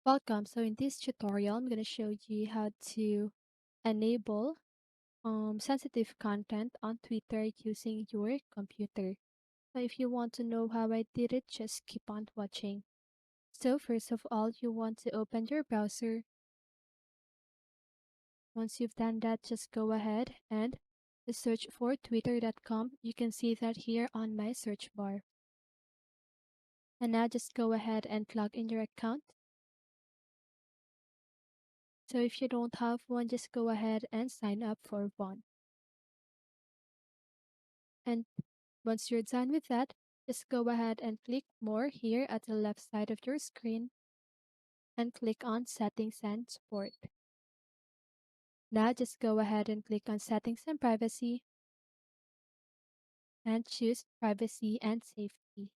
Welcome. So in this tutorial, I'm going to show you how to enable sensitive content on Twitter using your computer. So if you want to know how I did it, just keep on watching. So first of all, you want to open your browser. Once you've done that, just go ahead and search for twitter.com. You can see that here on my search bar. And now just go ahead and log in your account. So if you don't have one, just go ahead and sign up for one. And once you're done with that, just go ahead and click More here at the left side of your screen and click on Settings and Support. Now just go ahead and click on Settings and Privacy and choose Privacy and Safety.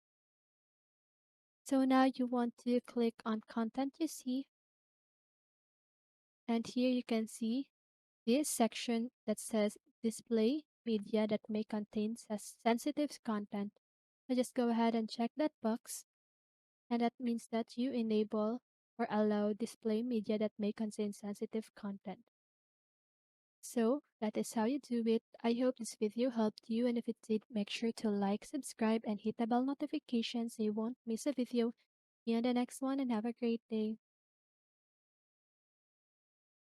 So now you want to click on Content You See, and here you can see this section that says Display Media that may contain sensitive content. So just go ahead and check that box, and that means that you enable or allow display media that may contain sensitive content. So that is how you do it. I hope this video helped you, and if it did, make sure to like, subscribe, and hit the bell notification so you won't miss a video. See you on the next one, and have a great day.